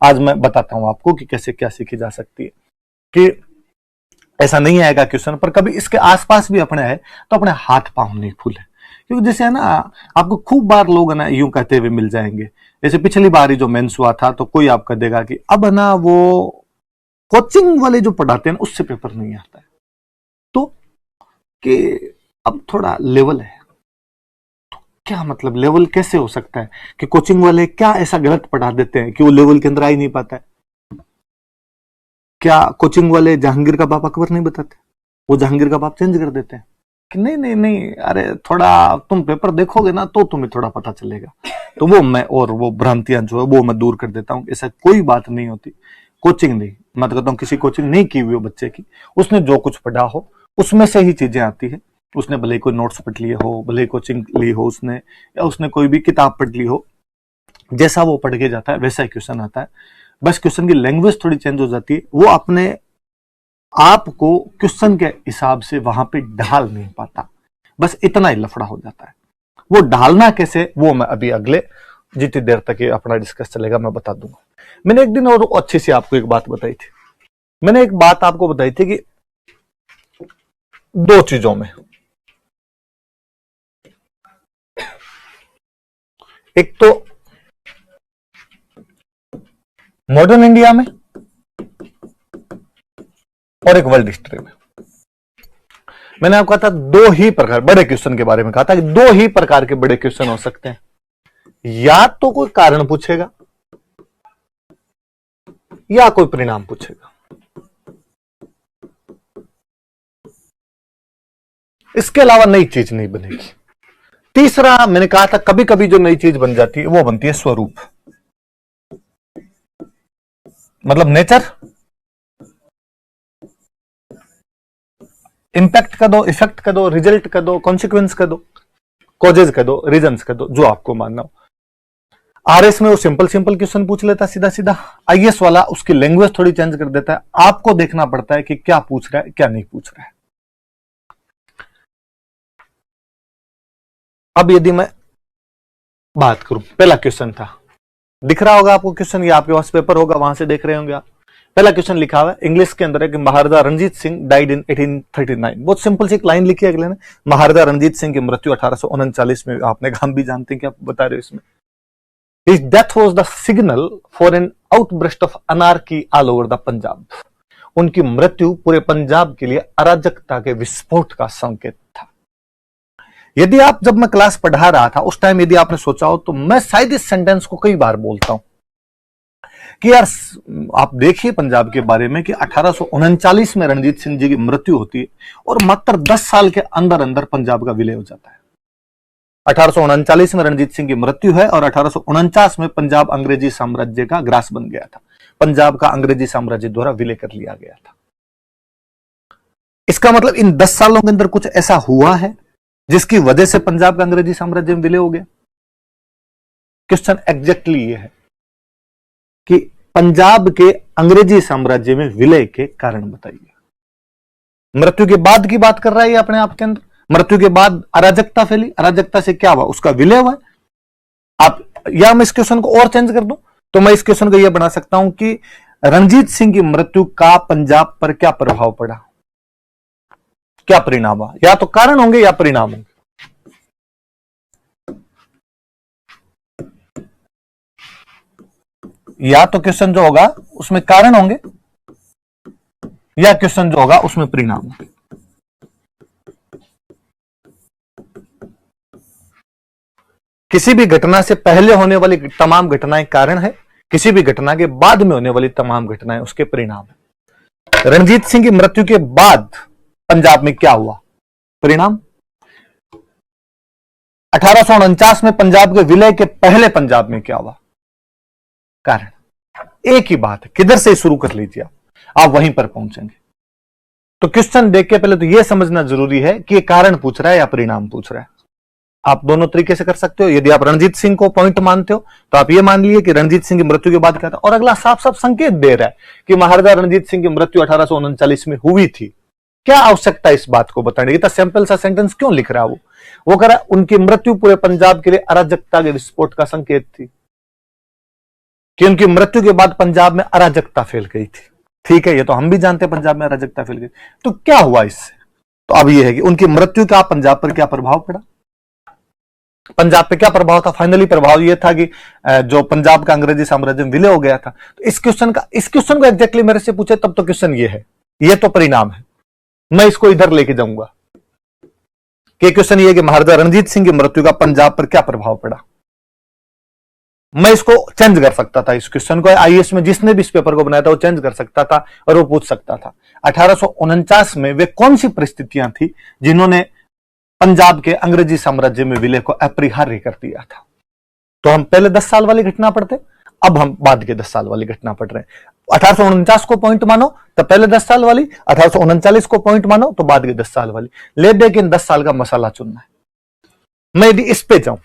आज मैं बताता हूं आपको कि कैसे क्या सीखी जा सकती है। कि ऐसा नहीं आएगा क्वेश्चन पर, कभी इसके आसपास भी अपने आए तो अपने हाथ पांव नहीं फूले, क्योंकि जैसे है ना, आपको खूब बार लोग ना यूं कहते हुए मिल जाएंगे। जैसे पिछली बार ही जो मेंस हुआ था तो कोई आपका देगा कि अब ना वो कोचिंग वाले जो पढ़ाते हैं उससे पेपर नहीं आता है, तो कि अब थोड़ा लेवल है। तो क्या मतलब लेवल कैसे हो सकता है कि कोचिंग वाले क्या ऐसा गलत पढ़ा देते हैं कि वो लेवल के अंदर आ ही नहीं पाता है? क्या कोचिंग वाले जहांगीर का बाप अकबर नहीं बताते? वो जहांगीर का बाप चेंज कर देते हैं कि नहीं नहीं नहीं, अरे थोड़ा तुम पेपर देखोगे ना तो तुम्हें थोड़ा पता चलेगा। तो वो मैं और वो भ्रांतियां जो है वो मैं दूर कर देता हूं। ऐसा कोई बात नहीं होती। कोचिंग नहीं, मैं तो कहता हूं किसी कोचिंग नहीं की हुई हो बच्चे की, उसने जो कुछ पढ़ा हो उसमें से ही चीजें आती है। उसने भले ही कोई नोट्स पढ़ लिए हो, भले ही कोचिंग ली हो उसने, या उसने कोई भी किताब पढ़ ली हो, जैसा वो पढ़ के जाता है वैसा ही क्वेश्चन आता है। बस क्वेश्चन की लैंग्वेज थोड़ी चेंज हो जाती है, वो अपने आपको क्वेश्चन के हिसाब से वहां पे ढाल नहीं पाता, बस इतना ही लफड़ा हो जाता है। वो ढालना कैसे, वो मैं अभी अगले जितनी देर तक ये अपना डिस्कस चलेगा मैं बता दूंगा। मैंने एक दिन और अच्छी सी आपको एक बात बताई थी। मैंने एक बात आपको बताई थी कि दो चीजों में, एक तो मॉडर्न इंडिया में और एक वर्ल्ड हिस्ट्री में। मैंने आपको कहा था दो ही प्रकार बड़े क्वेश्चन के बारे में कहा था कि दो ही प्रकार के बड़े क्वेश्चन हो सकते हैं। या तो कोई कारण पूछेगा या कोई परिणाम पूछेगा। इसके अलावा नई चीज नहीं बनेगी। तीसरा मैंने कहा था कभी कभी जो नई चीज बन जाती है वो बनती है स्वरूप, मतलब नेचर, इंपैक्ट का दो, इफेक्ट का दो, रिजल्ट का दो, कॉन्सिक्वेंस का दो, कॉजेज का दो, रीजंस का दो, जो आपको मानना हो। आरएस में वो सिंपल सिंपल क्वेश्चन पूछ लेता सीधा सीधा। आईएएस वाला उसकी लैंग्वेज थोड़ी चेंज कर देता है। आपको देखना पड़ता है कि क्या पूछ रहा है क्या नहीं पूछ रहा है। अब यदि मैं बात करूं, पहला क्वेश्चन था, दिख रहा होगा आपको क्वेश्चन, या आपके पास पेपर होगा वहां से देख रहे होंगे आप। पहला क्वेश्चन लिखा हुआ है इंग्लिश के अंदर है कि महाराजा रणजीत सिंह डाइड इन 1839। बहुत सिंपल सी एक लाइन लिखी है अगले ने, महाराजा रणजीत सिंह की मृत्यु 1839 में। आपने काम भी जानते हैं कि आप बता रहे हो इसमें। His death was the signal for an outburst of anarchy all over the Punjab. उनकी मृत्यु पूरे पंजाब के लिए अराजकता के विस्फोट का संकेत था। यदि आप, जब मैं क्लास पढ़ा रहा था उस टाइम यदि आपने सोचा हो तो मैं शायद इस सेंटेंस को कई बार बोलता हूं कि यार आप देखिए पंजाब के बारे में कि 1839 में रणजीत सिंह जी की मृत्यु होती है और मात्र 10 साल के अंदर अंदर पंजाब का विलय हो जाता है। 1839 में रणजीत सिंह की मृत्यु है और 1849 में पंजाब अंग्रेजी साम्राज्य का ग्रास बन गया था। पंजाब का अंग्रेजी साम्राज्य द्वारा विलय कर लिया गया था। इसका मतलब इन 10 सालों के अंदर कुछ ऐसा हुआ है जिसकी वजह से पंजाब का अंग्रेजी साम्राज्य में विलय हो गया। क्वेश्चन एग्जैक्टली ये है कि पंजाब के अंग्रेजी साम्राज्य में विलय के कारण बताइए। मृत्यु के बाद की बात कर रहा है अपने आप के अंदर। मृत्यु के बाद अराजकता फैली, अराजकता से क्या हुआ, उसका विलय हुआ। आप, या मैं इस क्वेश्चन को और चेंज कर दूं तो मैं इस क्वेश्चन को यह बना सकता हूं कि रणजीत सिंह की मृत्यु का पंजाब पर क्या प्रभाव पड़ा, क्या परिणाम हुआ। या तो कारण होंगे या परिणाम होंगे। या तो क्वेश्चन जो होगा उसमें कारण होंगे या क्वेश्चन जो होगा उसमें परिणाम होंगे। किसी भी घटना से पहले होने वाली तमाम घटनाएं कारण है, किसी भी घटना के बाद में होने वाली तमाम घटनाएं उसके परिणाम है। रणजीत सिंह की मृत्यु के बाद पंजाब में क्या हुआ, परिणाम। 1849 में पंजाब के विलय के पहले पंजाब में क्या हुआ, कारण। एक ही बात है, किधर से शुरू कर लीजिए आप वहीं पर पहुंचेंगे। तो क्वेश्चन देख के पहले तो यह समझना जरूरी है कि ये कारण पूछ रहा है या परिणाम पूछ रहा है। आप दोनों तरीके से कर सकते हो। यदि आप रणजीत सिंह को पॉइंट मानते हो तो आप ये मान लिए कि रणजीत सिंह की मृत्यु के बाद क्या था, और अगला साफ साफ संकेत दे रहा है कि महाराजा रणजीत सिंह की मृत्यु 1839 में हुई थी। क्या आवश्यकता इस बात को बताने की, इतना सिंपल सा सेंटेंस क्यों लिख रहा है वो कह रहा है उनकी मृत्यु पूरे पंजाब के लिए अराजकता के विस्फोट का संकेत थी। कि उनकी मृत्यु के बाद पंजाब में अराजकता फैल गई थी। ठीक है, ये तो हम भी जानते हैं पंजाब में अराजकता फैल गई। तो क्या हुआ इससे? तो अब ये है कि उनकी मृत्यु का पंजाब पर क्या प्रभाव पड़ा, पंजाब पे क्या प्रभाव था। फाइनली प्रभाव यह था कि जो पंजाब का अंग्रेजी साम्राज्य में विलय हो गया था। तो इस क्वेश्चन को एग्जैक्टली मेरे से पूछे तब तो क्वेश्चन ये है, ये तो परिणाम है। मैं इसको इधर लेके जाऊंगा कि क्वेश्चन ये कि महाराजा रणजीत सिंह की मृत्यु का पंजाब पर क्या प्रभाव पड़ा। मैं इसको चेंज कर सकता था, इस क्वेश्चन को आईएएस में जिसने भी इस पेपर को बनाया था वो चेंज कर सकता था और वो पूछ सकता था 1849 में वे कौन सी परिस्थितियां थी जिन्होंने पंजाब के अंग्रेजी साम्राज्य में विलय को अपरिहार्य कर दिया था। तो हम पहले 10 साल वाली घटना पढ़ते, अब हम बाद के 10 साल वाली घटना पढ़ रहे हैं। 1849 को पॉइंट मानो तो पहले 10 साल वाली, 1839 को पॉइंट मानो तो बाद के 10 साल वाली। लेकिन 10 साल का मसाला चुनना है। मैं यदि इस पे जाऊं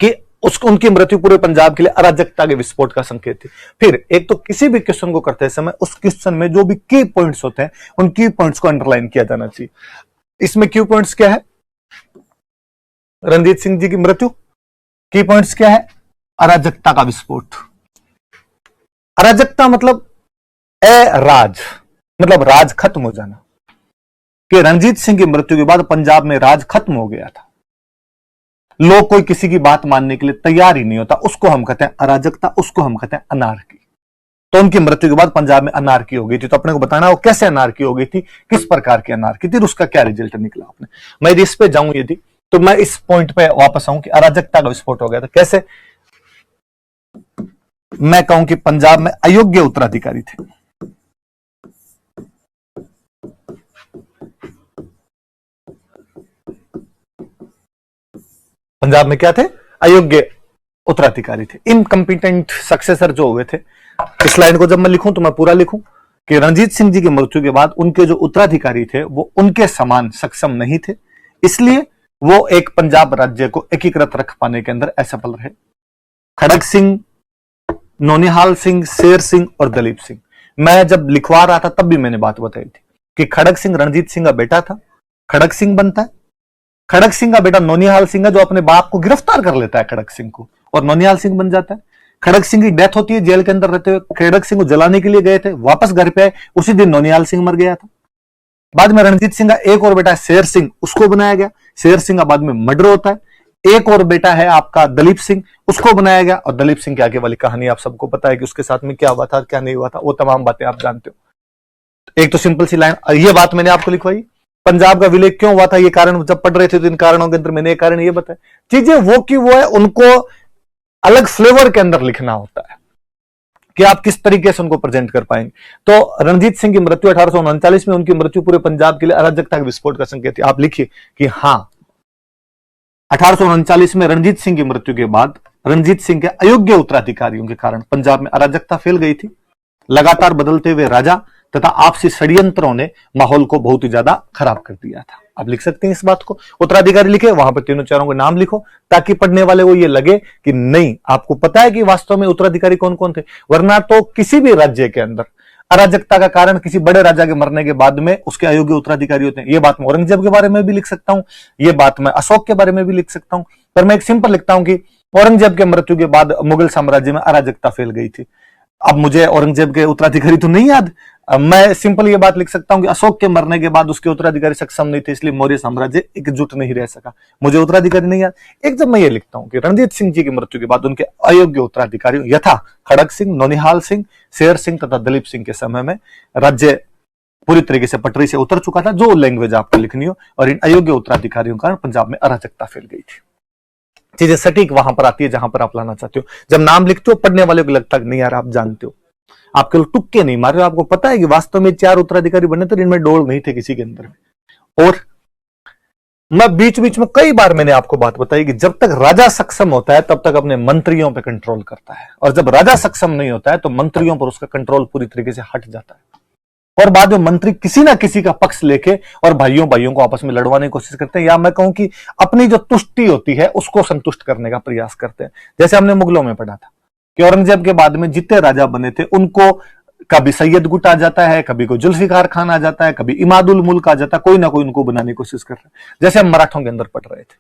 कि उनकी मृत्यु पूरे पंजाब के लिए अराजकता के विस्फोट का संकेत थी। फिर एक तो किसी भी क्वेश्चन को करते समय उस क्वेश्चन में जो भी की पॉइंट्स होते हैं उन की पॉइंट्स को अंडरलाइन किया जाना चाहिए। इसमें क्यू पॉइंट्स क्या है? रणजीत सिंह जी की मृत्यु। की पॉइंट्स क्या है? अराजकता का विस्फोट। अराजकता मतलब राज, मतलब राज खत्म हो जाना, कि रणजीत सिंह की मृत्यु के बाद पंजाब में राज खत्म हो गया था। लोग कोई किसी की बात मानने के लिए तैयार ही नहीं होता, उसको हम कहते हैं अराजकता, उसको हम कहते हैं अनार्की। तो उनकी मृत्यु के बाद पंजाब में अनार्की हो गई थी। तो अपने को बताना वो कैसे अनार्की हो गई थी, किस प्रकार की अनार्की थी, उसका क्या रिजल्ट निकला। आपने मैं यदि इस पे जाऊं यदि, तो मैं इस पॉइंट पे वापस आऊं कि अराजकता का विस्फोट हो गया था। कैसे? मैं कहूं कि पंजाब में अयोग्य उत्तराधिकारी थे। पंजाब में क्या थे? अयोग्य उत्तराधिकारी थे, इनकम्पिटेंट सक्सेसर जो हुए थे। इस लाइन को जब मैं लिखूं तो मैं पूरा लिखूं कि रणजीत सिंह जी की मृत्यु के बाद उनके जो उत्तराधिकारी थे वो उनके समान सक्षम नहीं थे, इसलिए वो एक पंजाब राज्य को एकीकृत रख पाने के अंदर असफल रहे। खड़ग सिंह, नौनिहाल सिंह, शेर सिंह और दलीप सिंह। मैं जब लिखवा रहा था तब भी मैंने बात बताई थी कि खड़ग सिंह रणजीत सिंह का बेटा था, खड़ग सिंह बनता है। खड़ग सिंह का बेटा नौनिहाल सिंह है जो अपने बाप को गिरफ्तार कर लेता है खड़ग सिंह को, और नौनिहाल सिंह बन जाता है। खड़ग सिंह की डेथ होती है जेल के अंदर रहते हुए। खड़ग सिंह को जलाने के लिए गए थे, वापस घर पे आए, उसी दिन नौनिहाल सिंह मर गया था। बाद में रणजीत सिंह का एक और बेटा है शेर सिंह, उसको बनाया गया। शेर सिंह का बाद में मर्डर होता है। एक और बेटा है आपका दलीप सिंह, उसको बनाया गया। और दलीप सिंह के आगे वाली कहानी आप सबको पता है कि उसके साथ में क्या हुआ था, क्या नहीं हुआ था, वो तमाम बातें आप जानते हो। एक तो सिंपल सी लाइन, ये बात मैंने आपको लिखवाई। पंजाब का विलय क्यों हुआ था, ये कारण जब पढ़ रहे थे तो इन कारणों के अंदर मैंने एक कारण ये बताया। चीजें वो की वो है, उनको अलग फ्लेवर के अंदर लिखना होता है कि आप किस तरीके से उनको प्रेजेंट कर पाएंगे। तो रणजीत सिंह की मृत्यु 1839 में, उनकी मृत्यु पूरे पंजाब के लिए अराजकता के विस्फोट का संकेत है। आप लिखिए कि हां, 1839 में रणजीत सिंह की मृत्यु के बाद रणजीत सिंह के अयोग्य उत्तराधिकारियों के कारण पंजाब में अराजकता फैल गई थी। लगातार बदलते हुए राजा तथा आपसी षड्यंत्रों ने माहौल को बहुत ही ज्यादा खराब कर दिया था। आप लिख सकते हैं इस बात को। उत्तराधिकारी लिखे, वहां पर तीनों चारों के नाम लिखो, ताकि पढ़ने वाले को ये लगे कि नहीं, आपको पता है कि वास्तव में उत्तराधिकारी कौन कौन थे। वरना तो किसी भी राज्य के अंदर अराजकता का कारण किसी बड़े राजा के मरने के बाद में उसके अयोग्य उत्तराधिकारी होते हैं। ये बात मैं औरंगजेब के बारे में भी लिख सकता हूं, ये बात मैं अशोक के बारे में भी लिख सकता हूं, पर मैं एक सिंपल लिखता हूं कि औरंगजेब के मृत्यु के बाद मुगल साम्राज्य में अराजकता फैल गई थी। अब मुझे औरंगजेब के उत्तराधिकारी तो नहीं याद, मैं सिंपल ये बात लिख सकता हूं कि अशोक के मरने के बाद उसके उत्तराधिकारी सक्षम नहीं थे, इसलिए मौर्य साम्राज्य एकजुट नहीं रह सका। मुझे उत्तराधिकारी नहीं याद। एक जब मैं ये लिखता हूं कि रणजीत सिंह जी की मृत्यु के बाद उनके अयोग्य उत्तराधिकारी यथा खड़ग सिंह, नौनिहाल सिंह, शेर सिंह तथा दलीप सिंह के समय में राज्य पूरी तरीके से पटरी से उतर चुका था, जो लैंग्वेज आपको लिखनी हो, और इन अयोग्य उत्तराधिकारियों का पंजाब में अराजकता फैल गई थी। चीजें सटीक वहां पर आती है जहां पर आप लाना चाहते हो। जब नाम लिखते हो पढ़ने वाले को लगता है नहीं यार आप जानते हो, आप केवल तुक्के नहीं मार रहे हो, आपको पता है कि वास्तव में 4 उत्तराधिकारी बने थे, इनमें डोल नहीं थे किसी के अंदर। और मैं बीच बीच में कई बार मैंने आपको बात बताई कि जब तक राजा सक्षम होता है तब तक अपने मंत्रियों पर कंट्रोल करता है, और जब राजा सक्षम नहीं होता है तो मंत्रियों पर उसका कंट्रोल पूरी तरीके से हट जाता है, और बाद में मंत्री किसी ना किसी का पक्ष लेके और भाइयों भाइयों को आपस में लड़वाने की कोशिश करते हैं, या मैं कहूं कि अपनी जो तुष्टि होती है उसको संतुष्ट करने का प्रयास करते हैं। जैसे हमने मुगलों में पढ़ा था कि औरंगजेब के बाद में जितने राजा बने थे उनको कभी सैयद गुट आ जाता है, कभी कोई जुल्फिकार खान आ जाता है, कभी इमादुल मुल्क आ जाता है, कोई ना कोई उनको बनाने की कोशिश कर रहे हैं। जैसे हम मराठों के अंदर पढ़ रहे थे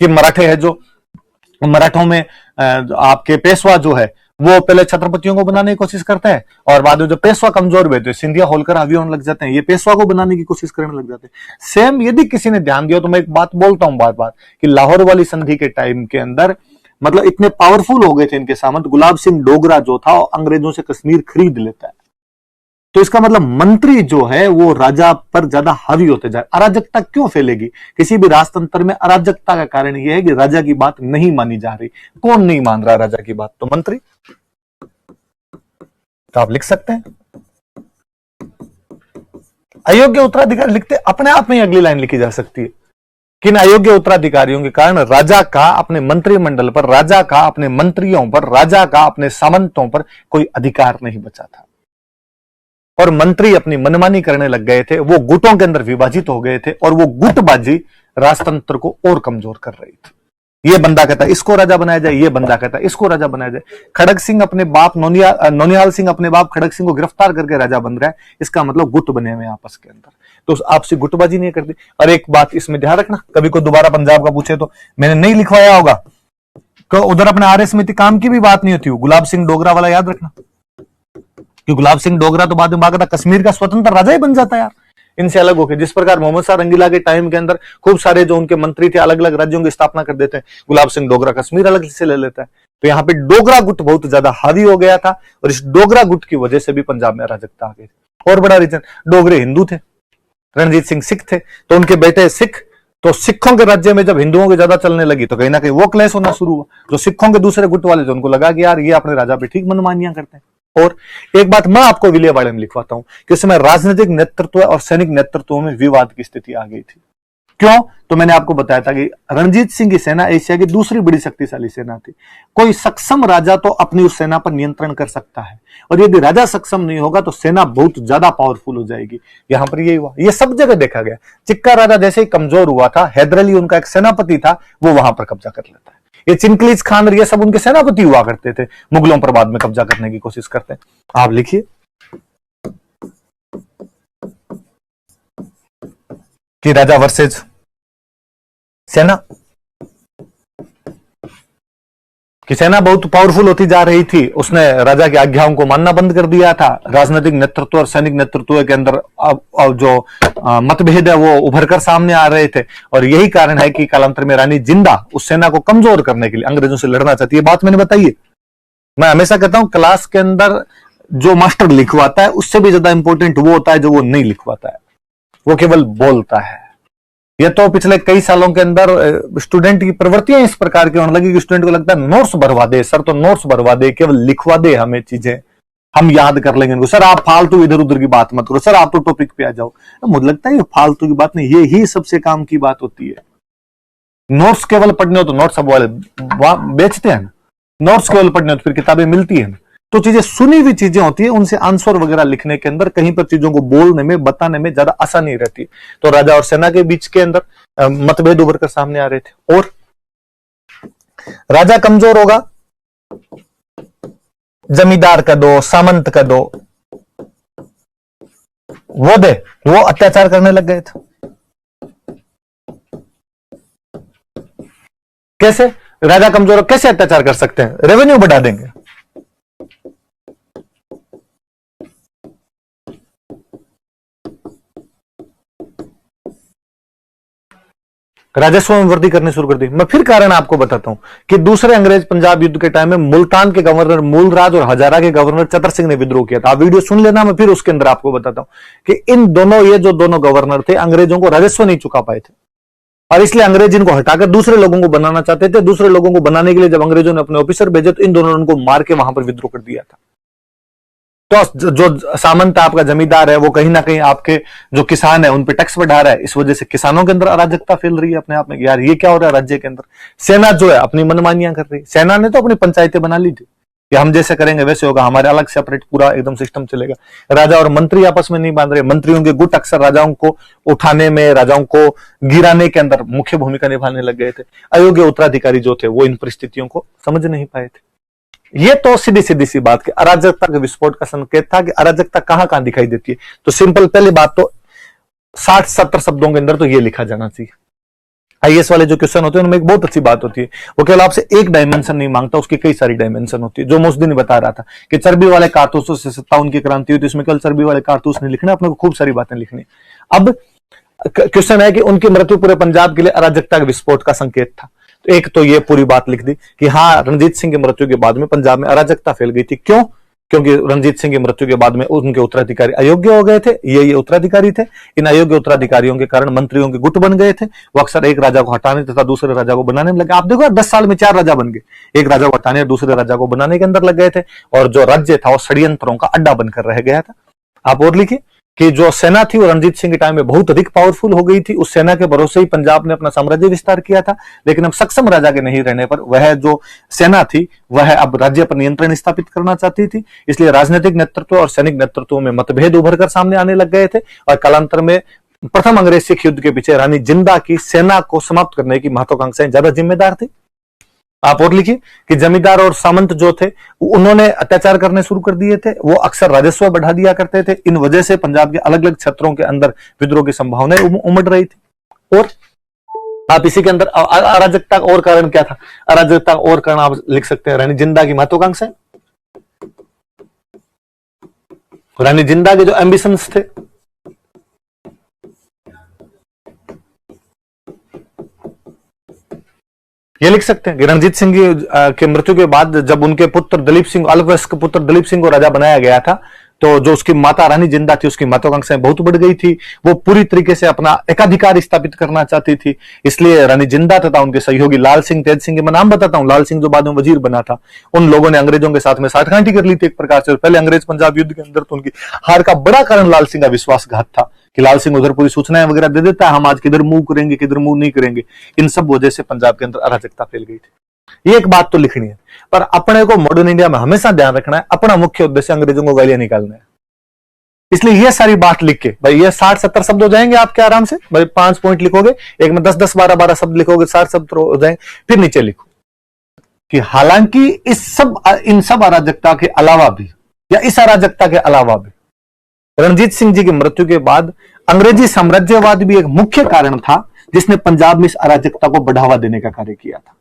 कि मराठे है जो मराठों में आपके पेशवा जो है वो पहले छत्रपतियों को बनाने की कोशिश करते हैं और बाद में जो पेशवा कमजोर हुए तो सिंधिया होलकर हावी होने लग जाते हैं, ये पेशवा को बनाने की कोशिश करने लग जाते हैं। सेम यदि किसी ने ध्यान दिया तो मैं एक बात बोलता हूं बार बार कि लाहौर वाली संधि के टाइम के अंदर मतलब इतने पावरफुल हो गए थे इनके सामंत, गुलाब सिंह डोगरा जो था अंग्रेजों से कश्मीर खरीद लेता है। तो इसका मतलब मंत्री जो है वो राजा पर ज्यादा हावी होते जाए। अराजकता क्यों फैलेगी? किसी भी राजतंत्र में अराजकता का कारण यह है कि राजा की बात नहीं मानी जा रही। कौन नहीं मान रहा राजा की बात? तो मंत्री। तो आप लिख सकते हैं अयोग्य उत्तराधिकारी लिखते अपने आप में ही अगली लाइन लिखी जा सकती है। किन अयोग्य उत्तराधिकारियों के कारण राजा का अपने मंत्रिमंडल पर, राजा का अपने मंत्रियों पर, राजा का अपने सामंतों पर कोई अधिकार नहीं बचा था और मंत्री अपनी मनमानी करने लग गए थे। वो गुटों के अंदर विभाजित हो गए थे और वो गुटबाजी राजतंत्र को और कमजोर कर रही थी। ये बंदा कहता है इसको राजा बनाया जाए, ये बंदा कहता है इसको राजा बनाया जाए। खड़ग सिंह अपने बाप नौनियाल सिंह अपने बाप खड़ग सिंह को गिरफ्तार करके राजा बन रहा है, इसका मतलब गुट बने हुए आपस के अंदर, तो आपसे गुटबाजी नहीं करती। और एक बात इसमें ध्यान रखना, कभी कोई दोबारा पंजाब का पूछे तो मैंने नहीं लिखवाया होगा तो उधर अपने आर्य समिति काम की भी बात नहीं होती। गुलाब सिंह डोगरा वाला याद रखना कि गुलाब सिंह डोगरा तो बाद में बाकायदा कश्मीर का स्वतंत्र राजा ही बन जाता है यार, इनसे अलग होकर। जिस प्रकार मोहम्मद शाह रंगीला के टाइम के अंदर खूब सारे जो उनके मंत्री थे अलग अलग राज्यों की स्थापना कर देते हैं, गुलाब सिंह डोगरा कश्मीर अलग से ले लेता है। तो यहाँ पे डोगरा गुट बहुत ज्यादा हावी हो गया था और इस डोगरा गुट की वजह से भी पंजाब में अराजकता आ गई। और बड़ा रीजन, डोगरे हिंदू थे, रणजीत सिंह सिख थे, तो उनके बेटे सिख, तो सिखों के राज्य में जब हिंदुओं की ज्यादा चलने लगी तो कहीं ना कहीं वो क्लेश होना शुरू हुआ। जो सिखों के दूसरे गुट वाले जो उनको लगा कि यार ये अपने राजा पे ठीक मनमानियां करते हैं। और एक बात मैं आपको विलियवाड़े में लिखवाता हूं कि उस समय राजनीतिक नेतृत्व और सैनिक नेतृत्व में विवाद की स्थिति आ गई थी। क्यों? तो मैंने आपको बताया था कि रणजीत सिंह की सेना एशिया की दूसरी बड़ी शक्तिशाली सेना थी। कोई सक्षम राजा तो अपनी उस सेना पर नियंत्रण कर सकता है और यदि राजा सक्षम नहीं होगा तो सेना बहुत ज्यादा पावरफुल हो जाएगी। यहां पर यही हुआ, ये सब जगह देखा गया। चिक्का राजा जैसे ही कमजोर हुआ था, हैदर अली उनका एक सेनापति था, वो वहां पर कब्जा कर लेता है। ये चिनकलीज खान और ये सब उनके सेनापति हुआ करते थे, मुगलों पर बाद में कब्जा करने की कोशिश करते हैं। आप लिखिए कि राजा वर्सेज सेना, कि सेना बहुत पावरफुल होती जा रही थी। उसने राजा की आज्ञाओं को मानना बंद कर दिया था। राजनीतिक नेतृत्व और सैनिक नेतृत्व के अंदर अब जो मतभेद है वो उभर कर सामने आ रहे थे और यही कारण है कि कालांतर में रानी जिंदा उस सेना को कमजोर करने के लिए अंग्रेजों से लड़ना चाहती है। बात मैंने बताई है। मैं हमेशा कहता हूं क्लास के अंदर जो मास्टर लिखवाता है उससे भी ज्यादा इंपॉर्टेंट वो होता है जो वो नहीं लिखवाता है, वो केवल बोलता है। ये तो पिछले कई सालों के अंदर स्टूडेंट की प्रवृत्तियां इस प्रकार की होने लगी कि स्टूडेंट को लगता है नोट्स भरवा दे सर, तो नोट्स भरवा दे, केवल लिखवा दे हमें चीजें, हम याद कर लेंगे इनको। सर आप फालतू इधर उधर की बात मत करो, सर आप तो टॉपिक पे आ जाओ। तो मुझे लगता है ये फालतू की बात नहीं, ये ही सबसे काम की बात होती है। नोट्स केवल पढ़ने हो तो नोट्स सब वाले बेचते हैं, नोट्स केवल पढ़ने हो तो फिर किताबें मिलती है। तो चीजें सुनी हुई चीजें होती है, उनसे आंसर वगैरह लिखने के अंदर कहीं पर चीजों को बोलने में बताने में ज्यादा आसानी रहती है। तो राजा और सेना के बीच के अंदर मतभेद उभर कर सामने आ रहे थे और राजा कमजोर होगा, जमींदार का दो, सामंत का दो, वो अत्याचार करने लग गए थे। कैसे? राजा कमजोर हो कैसे अत्याचार कर सकते हैं? रेवेन्यू बढ़ा देंगे। राजस्व में वृद्धि करनी शुरू कर दी। मैं फिर कारण आपको बताता हूं कि दूसरे अंग्रेज पंजाब युद्ध के टाइम में मुल्तान के गवर्नर मूलराज और हजारा के गवर्नर चतर सिंह ने विद्रोह किया था। आप वीडियो सुन लेना, मैं फिर उसके अंदर आपको बताता हूं कि इन दोनों ये जो दोनों गवर्नर थे अंग्रेजों को राजस्व नहीं चुका पाए थे और इसलिए अंग्रेज इनको हटाकर दूसरे लोगों को बनाना चाहते थे। दूसरे लोगों को बनाने के लिए जब अंग्रेजों ने अपने ऑफिसर भेजे तो इन दोनों ने उनको मार के वहां पर विद्रोह कर दिया था। तो जो सामंत आपका जमींदार है वो कहीं ना कहीं आपके जो किसान है उन पे टैक्स बढ़ा रहा है, इस वजह से किसानों के अंदर अराजकता फैल रही है अपने आप में। यार ये क्या हो रहा है राज्य के अंदर? सेना जो है अपनी मनमानियां कर रही है। सेना ने तो अपनी पंचायतें बना ली थी कि हम जैसे करेंगे वैसे होगा, हमारे अलग सेपरेट पूरा एकदम सिस्टम चलेगा। राजा और मंत्री आपस में नहीं बांध रहे। मंत्रियों के गुट अक्सर राजाओं को उठाने में, राजाओं को गिराने के अंदर मुख्य भूमिका निभाने लग गए थे। अयोग्य उत्तराधिकारी जो थे वो इन परिस्थितियों को समझ नहीं पाए थे। ये तो सीधी सीधी सी बात कि अराजकता के विस्फोट का संकेत था कि अराजकता कहां कहां दिखाई देती है। तो सिंपल पहली बात तो 60-70 शब्दों के अंदर तो ये लिखा जाना चाहिए आईएएस वाले जो क्वेश्चन होते हैं उनमें एक बहुत अच्छी बात होती है, वो केवल आपसे एक डायमेंशन नहीं मांगता, उसकी कई सारी डायमेंशन होती है। जो मैं उस दिन बता रहा था कि चर्बी वाले कारतूसों से 57 की क्रांति हुई, तो इसमें केवल चर्बी वाले कारतूस नहीं लिखना, अपने को खूब सारी बातें लिखनी। अब क्वेश्चन है कि उनकी मृत्यु पूरे पंजाब के लिए अराजकता के विस्फोट का संकेत था। तो एक तो ये पूरी बात लिख दी कि हाँ, रणजीत सिंह की मृत्यु के बाद में पंजाब में अराजकता फैल गई थी। क्यों? क्योंकि रणजीत सिंह की मृत्यु के बाद में उनके उत्तराधिकारी अयोग्य हो गए थे। ये उत्तराधिकारी थे। इन अयोग्य उत्तराधिकारियों के कारण मंत्रियों के गुट बन गए थे। वो अक्सर एक राजा को हटाने तथा दूसरे राजा को बनाने में लगे। आप देखो 10 साल में 4 राजा बन गए, एक राजा को हटाने और दूसरे राजा को बनाने के अंदर लग गए थे, और जो राज्य था वो षड्यंत्रों का अड्डा बनकर रह गया था। आप और लिखिए कि जो सेना थी वो रणजीत सिंह के टाइम में बहुत अधिक पावरफुल हो गई थी। उस सेना के भरोसे ही पंजाब ने अपना साम्राज्य विस्तार किया था। लेकिन अब सक्षम राजा के नहीं रहने पर वह जो सेना थी वह अब राज्य पर नियंत्रण स्थापित करना चाहती थी। इसलिए राजनीतिक नेतृत्व और सैनिक नेतृत्व में मतभेद उभर कर सामने आने लग गए थे, और कालांतर में प्रथम अंग्रेज सिख युद्ध के पीछे रानी जिंदा की सेना को समाप्त करने की महत्वाकांक्षाएं ज्यादा जिम्मेदार थी। आप और लिखिए कि जमींदार और सामंत जो थे उन्होंने अत्याचार करने शुरू कर दिए थे। वो अक्सर राजस्व बढ़ा दिया करते थे। इन वजह से पंजाब के अलग अलग क्षेत्रों के अंदर विद्रोह की संभावनाएं उमड़ रही थी। और आप इसी के अंदर अराजकता का और कारण क्या था? अराजकता का और कारण आप लिख सकते हैं रानी जिंदा की महत्वाकांक्षाएं, रानी जिंदा के जो एम्बिशंस थे, ये लिख सकते हैं कि रणजीत सिंह के मृत्यु के बाद जब उनके पुत्र दलीप सिंह, अल्पवयस्क पुत्र दलीप सिंह को राजा बनाया गया था, तो जो उसकी माता रानी जिंदा थी उसकी महत्वाकांक्षाएं बहुत बढ़ गई थी। वो पूरी तरीके से अपना एकाधिकार स्थापित करना चाहती थी। इसलिए रानी जिंदा तथा उनके सहयोगी लाल सिंह, तेज सिंह, मैं नाम बताता हूं, लाल सिंह जो बाद में वजीर बना था, उन लोगों ने अंग्रेजों के साथ में साठगांठी कर ली थी एक प्रकार से। पहले अंग्रेज पंजाब युद्ध के अंदर तो उनकी हार का बड़ा कारण लाल सिंह का विश्वासघात था कि लाल सिंह उधर पूरी सूचनाएं वगैरह दे देता है, हम आज किधर मूव करेंगे किधर मूव नहीं करेंगे। इन सब वजह से पंजाब के अंदर अराजकता फैल गई थी। ये एक बात तो लिखनी है, पर अपने को मॉडर्न इंडिया में हमेशा ध्यान रखना है, अपना मुख्य उद्देश्य अंग्रेजों को गालियां निकालना है। इसलिए ये सारी बात लिख के भाई, ये 60-70 शब्द हो जाएंगे आपके आराम से। भाई 5 पॉइंट लिखोगे, एक में 10-10, 12-12 शब्द लिखोगे, 60 शब्द हो जाएंगे। फिर नीचे लिखो कि हालांकि इन सब अराजकता के अलावा भी, या इस अराजकता के अलावा भी, रणजीत सिंह जी की मृत्यु के बाद अंग्रेजी साम्राज्यवाद भी एक मुख्य कारण था जिसने पंजाब में इस अराजकता को बढ़ावा देने का कार्य किया था।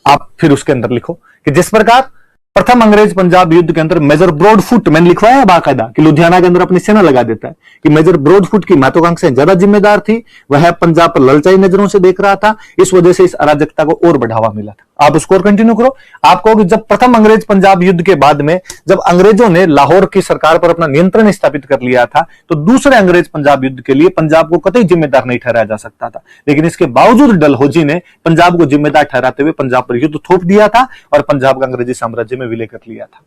आप फिर उसके अंदर लिखो कि जिस प्रकार प्रथम अंग्रेज पंजाब युद्ध के अंदर मेजर ब्रॉडफुट, मैंने लिखवाया है बाकायदा कि लुधियाना के अंदर अपनी सेना लगा देता है, कि मेजर ब्रॉडफुट की महत्वाकांक्षाएं ज्यादा जिम्मेदार थी। वह पंजाब पर ललचाई नजरों से देख रहा था। इस वजह से इस अराजकता को और बढ़ावा मिला था। आप उसको और कंटिन्यू करो। आप कहोगे जब प्रथम अंग्रेज पंजाब युद्ध के बाद में जब अंग्रेजों ने लाहौर की सरकार पर अपना नियंत्रण स्थापित कर लिया था, तो दूसरे अंग्रेज पंजाब युद्ध के लिए पंजाब को कतई जिम्मेदार नहीं ठहराया जा सकता था। लेकिन इसके बावजूद डलहौजी ने पंजाब को जिम्मेदार ठहराते हुए पंजाब पर युद्ध थोप दिया था और पंजाब का अंग्रेजी साम्राज्य में विलय कर लिया था।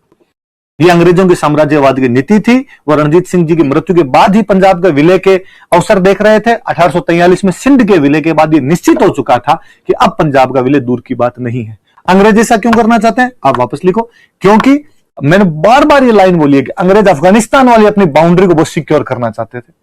ये अंग्रेजों की साम्राज्यवाद की नीति थी। वो रणजीत सिंह जी की मृत्यु के बाद ही पंजाब के विलय के अवसर देख रहे थे। 1843 में सिंध के विलय के बाद ये निश्चित हो चुका था कि अब पंजाब का विलय दूर की बात नहीं है। अंग्रेज ऐसा क्यों करना चाहते हैं? आप वापस लिखो, क्योंकि मैंने बार बार ये लाइन बोली है कि अंग्रेज अफगानिस्तान वाली अपनी बाउंड्री को बहुत सिक्योर करना चाहते थे,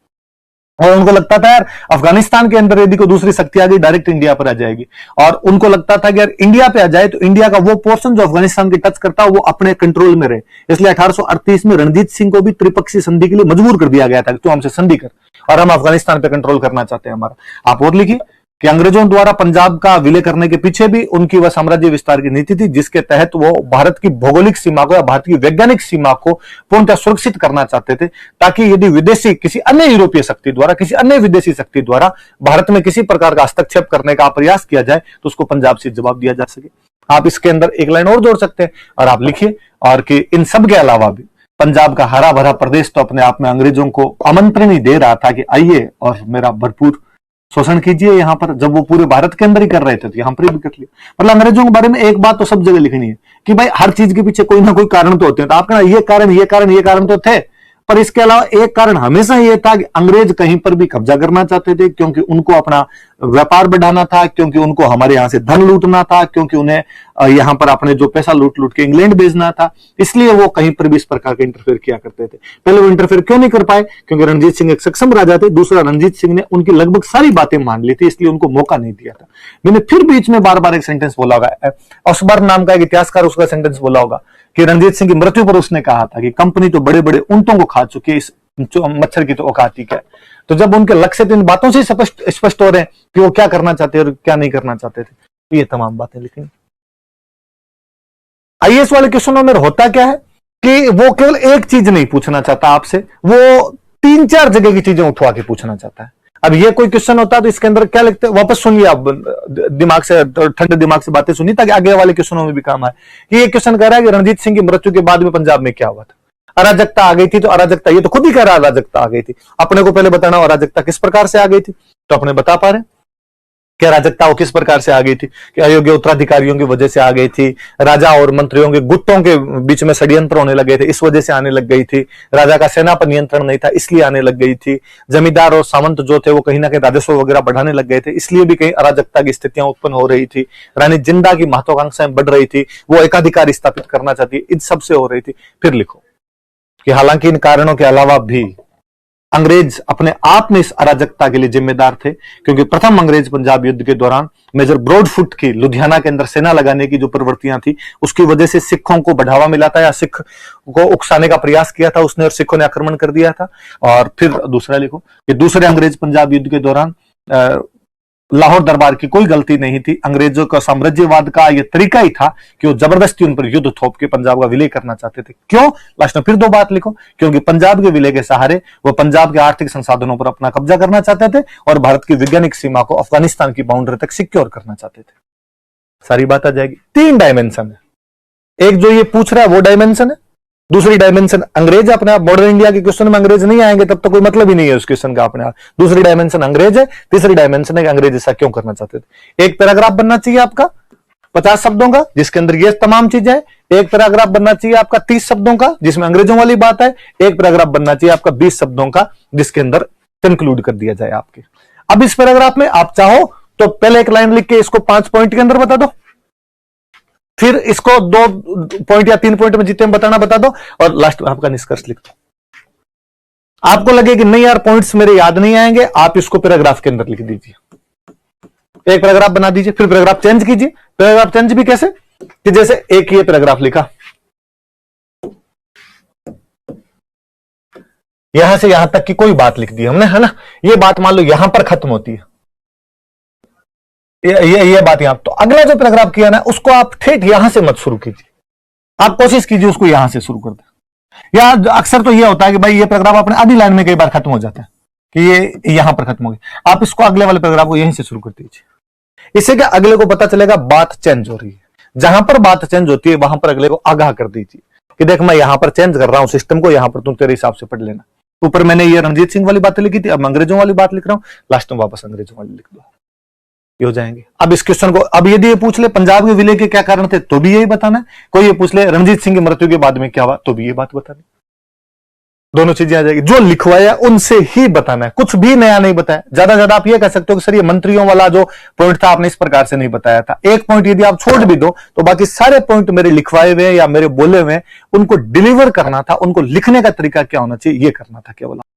और उनको लगता था यार अफगानिस्तान के अंदर यदि कोई दूसरी शक्ति आ गई डायरेक्ट इंडिया पर आ जाएगी, और उनको लगता था कि यार इंडिया पे आ जाए तो इंडिया का वो पोर्शन जो अफगानिस्तान के टच करता वो अपने कंट्रोल में रहे। इसलिए 1838 में रणजीत सिंह को भी त्रिपक्षीय संधि के लिए मजबूर कर दिया गया था कि तू हमसे संधि कर, और हम अफगानिस्तान पे कंट्रोल करना चाहते हैं हमारा। आप और लिखिए कि अंग्रेजों द्वारा पंजाब का विलय करने के पीछे भी उनकी वह साम्राज्य विस्तार की नीति थी, जिसके तहत वो भारत की भौगोलिक सीमा को या भारत की वैज्ञानिक सीमा को पूर्णतः सुरक्षित करना चाहते थे, ताकि यदि विदेशी किसी अन्य यूरोपीय शक्ति द्वारा, किसी अन्य विदेशी शक्ति द्वारा भारत में किसी प्रकार का हस्तक्षेप करने का प्रयास किया जाए तो उसको पंजाब से जवाब दिया जा सके। आप इसके अंदर एक लाइन और जोड़ सकते हैं और आप लिखिए, और कि इन सब के अलावा भी पंजाब का हरा भरा प्रदेश तो अपने आप में अंग्रेजों को आमंत्रण ही दे रहा था कि आइए और मेरा भरपूर शोषण कीजिए। यहाँ पर जब वो पूरे भारत के अंदर ही कर रहे थे तो यहाँ पर भी कर लिया। मतलब अंग्रेजों के बारे में एक बात तो सब जगह लिखनी है कि भाई हर चीज के पीछे कोई ना कोई कारण तो होते हैं। तो आप कहना ये कारण तो थे, पर इसके अलावा एक कारण हमेशा ये था कि अंग्रेज कहीं पर भी कब्जा करना चाहते थे, क्योंकि उनको अपना व्यापार बढ़ाना था, क्योंकि उनको हमारे यहां से धन लूटना था, क्योंकि उन्हें यहां पर अपने जो पैसा लूट लूट के इंग्लैंड भेजना था। इसलिए वो कहीं पर भी इस प्रकार का इंटरफेयर किया करते थे। पहले वो इंटरफेयर क्यों नहीं कर पाए? क्योंकि रणजीत सिंह एक सक्षम राजा थे। दूसरा, रणजीत सिंह ने उनकी लगभग सारी बातें मान ली थी, इसलिए उनको मौका नहीं दिया था। मैंने फिर बीच में बार बार एक सेंटेंस बोला होगा, ओसबर्न नाम का एक इतिहासकार उसका सेंटेंस बोला होगा कि रणजीत सिंह की मृत्यु पर उसने कहा था कि कंपनी तो बड़े बड़े ऊंटों को खा चुकी है, इस मच्छर की तो औकात ही क्या है। तो जब उनके लक्ष्य तो इन बातों से स्पष्ट हो रहे हैं कि वो क्या करना चाहते हैं और क्या नहीं करना चाहते थे, तो ये तमाम बातें लिखेंगे। आईएएस वाले क्वेश्चनों में होता क्या है कि वो केवल एक चीज नहीं पूछना चाहता आपसे, वो 3-4 जगह की चीजें उठवा के पूछना चाहता है। अब ये कोई क्वेश्चन होता है तो इसके अंदर क्या लिखते हैं, वापस सुनिए आप, दिमाग से, ठंडे दिमाग से बातें सुनिए ताकि आगे वाले क्वेश्चनों में भी काम आए। ये क्वेश्चन कह रहा है कि रणजीत सिंह की मृत्यु के बाद में पंजाब में क्या हुआ था, अराजकता आ गई थी। तो अराजकता, ये तो खुद ही कह रहा है अराजकता आ गई थी। अपने को पहले बताना अराजकता किस प्रकार से आ गई थी, तो अपने बता पा रहे हैं कि अराजकता वो किस प्रकार से आ गई थी, कि अयोग्य उत्तराधिकारियों की वजह से आ गई थी, राजा और मंत्रियों के गुटों के बीच में षड्यंत्र होने लगे थे, इस वजह से आने लग गई थी। राजा का सेना पर नियंत्रण नहीं था, इसलिए आने लग गई थी। जमींदार और सामंत जो थे वो कहीं ना कहीं राजस्व वगैरह बढ़ाने लग गए थे, इसलिए भी कहीं अराजकता की स्थितियां उत्पन्न हो रही थी। रानी जिंदा की महत्वाकांक्षाएं बढ़ रही थी, वो एकाधिकार स्थापित करना चाहती, इन सबसे हो रही थी। फिर लिखो कि हालांकि इन कारणों के अलावा भी अंग्रेज अपने आप में इस अराजकता के लिए जिम्मेदार थे, क्योंकि प्रथम अंग्रेज पंजाब युद्ध के दौरान मेजर ब्रॉडफुट की लुधियाना के अंदर सेना लगाने की जो प्रवृत्तियां थी, उसकी वजह से सिखों को बढ़ावा मिला था या सिख को उकसाने का प्रयास किया था उसने, और सिखों ने आक्रमण कर दिया था। और फिर दूसरा लिखो कि दूसरे अंग्रेज पंजाब युद्ध के दौरान लाहौर दरबार की कोई गलती नहीं थी। अंग्रेजों का साम्राज्यवाद का यह तरीका ही था कि वो जबरदस्ती उन पर युद्ध थोप के पंजाब का विलय करना चाहते थे। क्यों? लास्ट में फिर 2 बात लिखो, क्योंकि पंजाब के विलय के सहारे वो पंजाब के आर्थिक संसाधनों पर अपना कब्जा करना चाहते थे और भारत की वैज्ञानिक सीमा को अफगानिस्तान की बाउंड्री तक सिक्योर करना चाहते थे। सारी बात आ जाएगी। 3 डायमेंशन है, एक जो ये पूछ रहा है वो डायमेंशन है, दूसरी डायमेंशन अंग्रेज अपने आप, मॉडर्न इंडिया के क्वेश्चन में अंग्रेज नहीं आएंगे तब तो कोई मतलब ही नहीं है उस क्वेश्चन का अपने आप। दूसरी डायमेंशन अंग्रेज है, तीसरी डायमेंशन है कि अंग्रेज ऐसा क्यों करना चाहते थे। एक पैराग्राफ बनना चाहिए आपका 50 शब्दों का जिसके अंदर ये तमाम चीजें हैं, एक पैराग्राफ बनना चाहिए आपका 30 शब्दों का जिसमें अंग्रेजों वाली बात है, एक पैराग्राफ बनना चाहिए आपका 20 शब्दों का जिसके अंदर कंक्लूड कर दिया जाए आपके। अब इस पैराग्राफ में आप चाहो तो पहले एक लाइन लिख के इसको 5 पॉइंट के अंदर बता दो, फिर इसको 2 पॉइंट या 3 पॉइंट में जितने में बताना बता दो, और लास्ट में आपका निष्कर्ष लिख दो। आपको लगे कि नहीं यार पॉइंट्स मेरे याद नहीं आएंगे, आप इसको पैराग्राफ के अंदर लिख दीजिए, एक पैराग्राफ बना दीजिए, फिर पैराग्राफ चेंज कीजिए। पैराग्राफ चेंज भी कैसे कि जैसे एक ये पैराग्राफ लिखा, यहां से यहां तक की कोई बात लिख दी हमने, है ना, ये बात मान लो यहां पर खत्म होती है, ये बात यहां, तो अगला जो पैराग्राफ किया ना उसको आप ठेठ यहां से मत शुरू कीजिए, आप कोशिश कीजिए उसको यहां से शुरू कर दें। या अक्सर तो ये होता है कि भाई ये पैराग्राफ अपने आधी लाइन में कई बार खत्म हो जाता है कि ये यहां पर खत्म हो गया, आप इसको अगले वाले पैराग्राफ को यहीं से शुरू कर दीजिए। इससे क्या अगले को पता चलेगा बात चेंज हो रही है, जहां पर बात चेंज होती है वहां पर अगले को आगाह कर दीजिए कि देख मैं यहां पर चेंज कर रहा हूं सिस्टम को, यहां पर तुम तेरे हिसाब से पढ़ लेना। ऊपर मैंने ये रणजीत सिंह वाली बातें लिखी थी, अब अंग्रेजों वाली बात लिख रहा हूं, लास्ट में वापस अंग्रेजों वाली लिख दो, ये हो जाएंगे। अब इस क्वेश्चन को अब यदि ये पूछ ले पंजाब के विलय के क्या कारण थे तो भी यही बताना है, कोई ये पूछ ले रणजीत सिंह की मृत्यु के बाद में क्या हुआ तो भी ये बात बतानी, दोनों चीजें आ जाएगी। जो लिखवाया उनसे ही बताना है, कुछ भी नया नहीं बताया। ज्यादा आप ये कह सकते हो कि सर ये मंत्रियों वाला जो पॉइंट था आपने इस प्रकार से नहीं बताया था, एक पॉइंट यदि आप छोड़ भी दो तो बाकी सारे पॉइंट मेरे लिखवाए हुए या मेरे बोले हुए उनको डिलीवर करना था, उनको लिखने का तरीका क्या होना चाहिए ये करना था केवल।